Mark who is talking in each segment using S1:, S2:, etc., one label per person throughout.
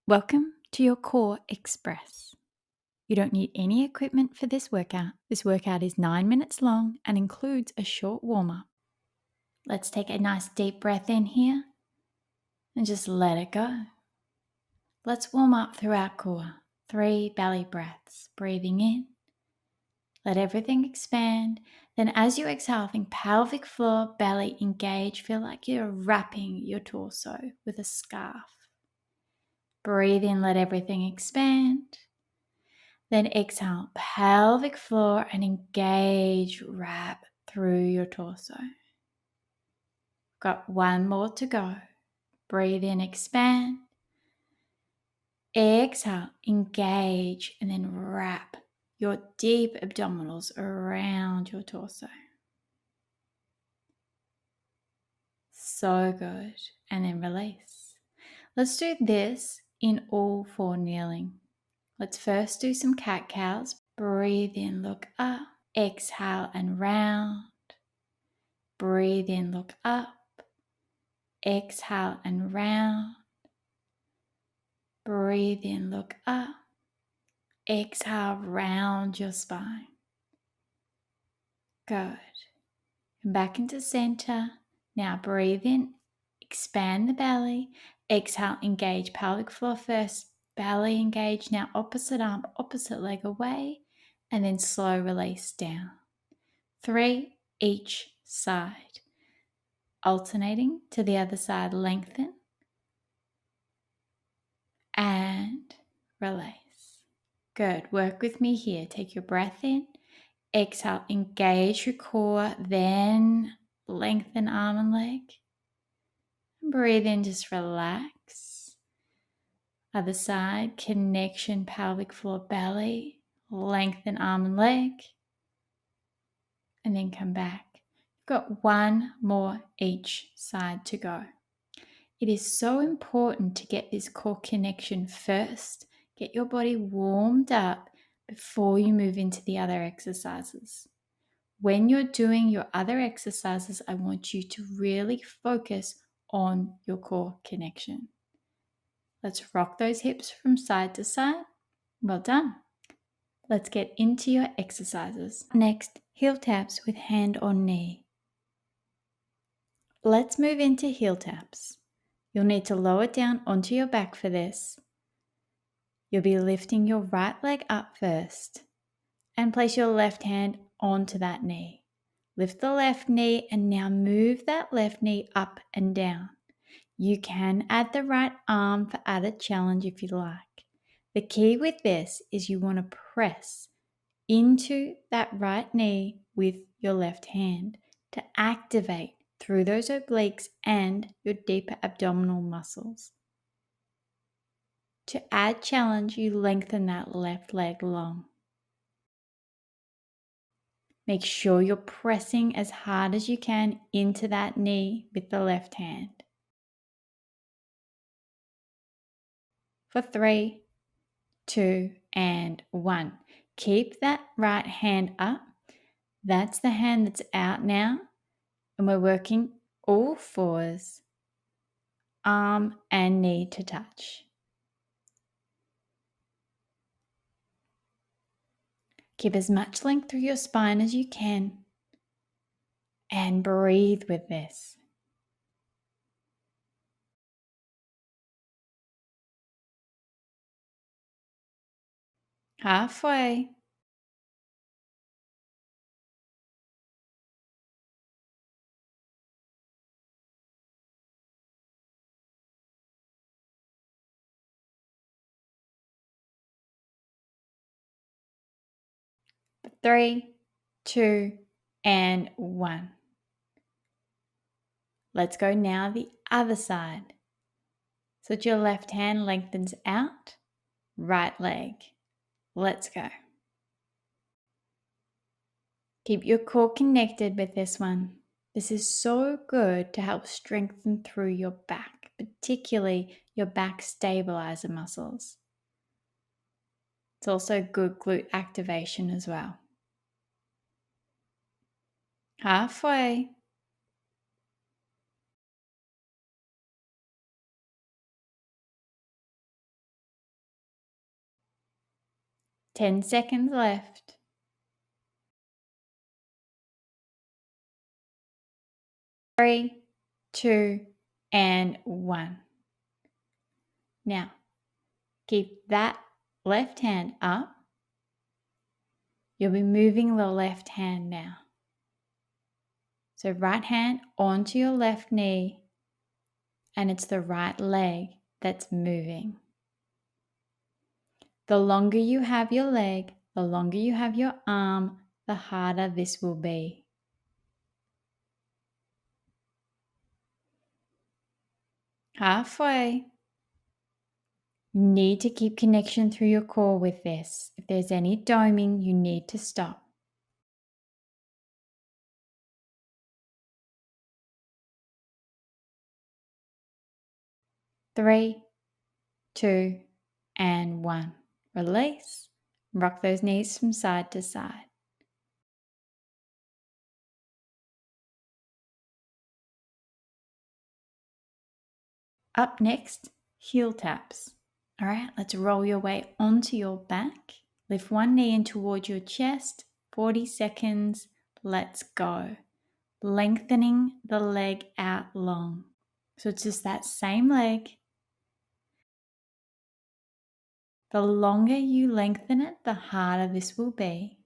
S1: Welcome to your Core Express. You don't need any equipment for this workout. This workout is 9 minutes long and includes a short warm-up. Let's take a nice deep breath in here and just let it go. Let's warm up through our core. 3 belly breaths. Breathing in. Let everything expand. Then as you exhale, think pelvic floor, belly engage. Feel like you're wrapping your torso with a scarf. Breathe in, let everything expand. Then exhale, pelvic floor and engage, wrap through your torso. Got one more to go. Breathe in, expand. Exhale, engage, and then wrap your deep abdominals around your torso. So good. And then release. Let's do this in all 4 kneeling. Let's first do some cat-cows. Breathe in, look up. Exhale and round. Breathe in, look up. Exhale and round. Breathe in, look up. Exhale, round your spine. Good. And back into center. Now breathe in, expand the belly. Exhale, engage pelvic floor first. Belly engage. Now opposite arm, opposite leg away. And then slow release down. 3 each side. Alternating to the other side, lengthen and release. Good. Work with me here. Take your breath in. Exhale, engage your core, then lengthen arm and leg. Breathe in, just relax. Other side, connection, pelvic floor, belly. Lengthen arm and leg. And then come back. You've got one more each side to go. It is so important to get this core connection first. Get your body warmed up before you move into the other exercises. When you're doing your other exercises, I want you to really focus on your core connection. Let's rock those hips from side to side. Well done. Let's get into your exercises. Next, heel taps with hand on knee. Let's move into heel taps. You'll need to lower down onto your back for this. You'll be lifting your right leg up first and place your left hand onto that knee. Lift the left knee and now move that left knee up and down. You can add the right arm for added challenge if you like. The key with this is you want to press into that right knee with your left hand to activate through those obliques and your deeper abdominal muscles. To add challenge, you lengthen that left leg long. Make sure you're pressing as hard as you can into that knee with the left hand. For 3, 2, and 1. Keep that right hand up. That's the hand that's out now. And we're working all 4s, arm and knee to touch. Keep as much length through your spine as you can. And breathe with this. Halfway. For 3, 2, and 1. Let's go now the other side. So that your left hand lengthens out, right leg. Let's go. Keep your core connected with this one. This is so good to help strengthen through your back, particularly your back stabilizer muscles. It's also good glute activation as well. Halfway. 10 seconds left. 3, 2, and 1. Now, keep that left hand up. You'll be moving the left hand now. So right hand onto your left knee, and it's the right leg that's moving. The longer you have your leg, the longer you have your arm, the harder this will be. Halfway. You need to keep connection through your core with this. If there's any doming, you need to stop. 3, 2, and 1. Release. Rock those knees from side to side. Up next, heel taps. All right, let's roll your way onto your back. Lift one knee in towards your chest. 40 seconds. Let's go. Lengthening the leg out long. So it's just that same leg. The longer you lengthen it, the harder this will be.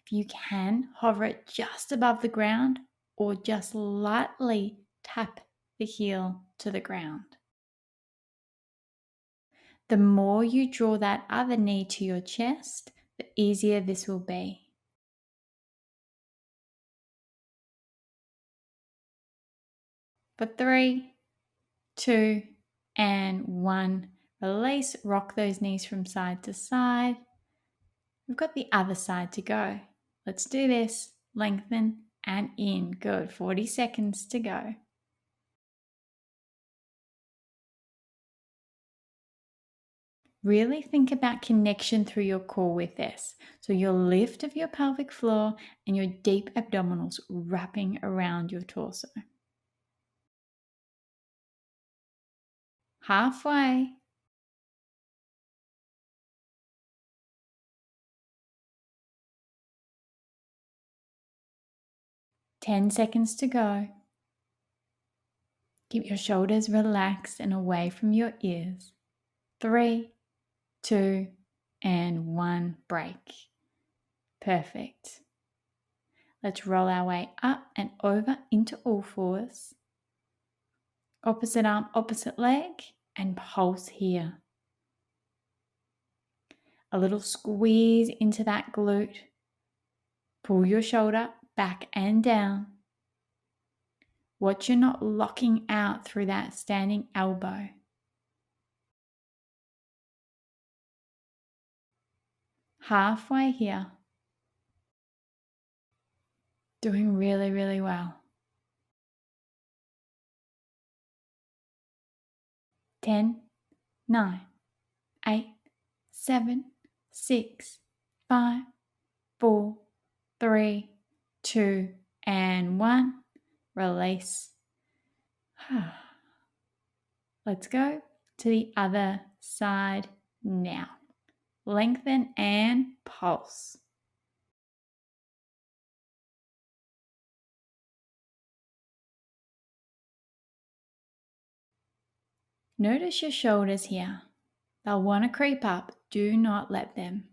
S1: If you can, hover it just above the ground or just lightly tap the heel to the ground. The more you draw that other knee to your chest, the easier this will be. For 3, 2, and 1. Release, rock those knees from side to side. We've got the other side to go. Let's do this. Lengthen and in. Good. 40 seconds to go. Really think about connection through your core with this. So your lift of your pelvic floor and your deep abdominals wrapping around your torso. Halfway. Ten seconds to go. Keep your shoulders relaxed and away from your ears. 3, 2, and 1. Break. Perfect. Let's roll our way up and over into all fours. Opposite arm, opposite leg, and pulse here. A little squeeze into that glute. Pull your shoulder back and down. Watch you're not locking out through that standing elbow. Halfway here. Doing really, really well. 10, 9, 8, 7, 6, 5, 4, 3, 2, and 1. Release. Let's go to the other side now. Lengthen and pulse. Notice your shoulders here. They'll want to creep up. Do not let them.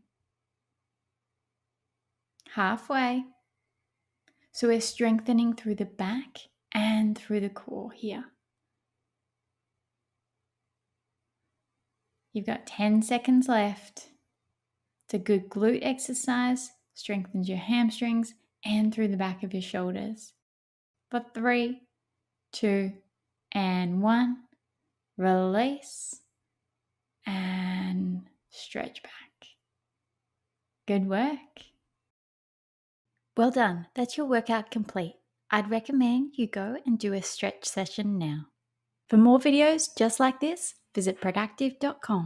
S1: Halfway. So we're strengthening through the back and through the core here. You've got 10 seconds left. It's a good glute exercise. Strengthens your hamstrings and through the back of your shoulders. For 3, 2, and 1. Release and stretch back. Good work. Well done. That's your workout complete. I'd recommend you go and do a stretch session now. For more videos just like this, visit productive.com.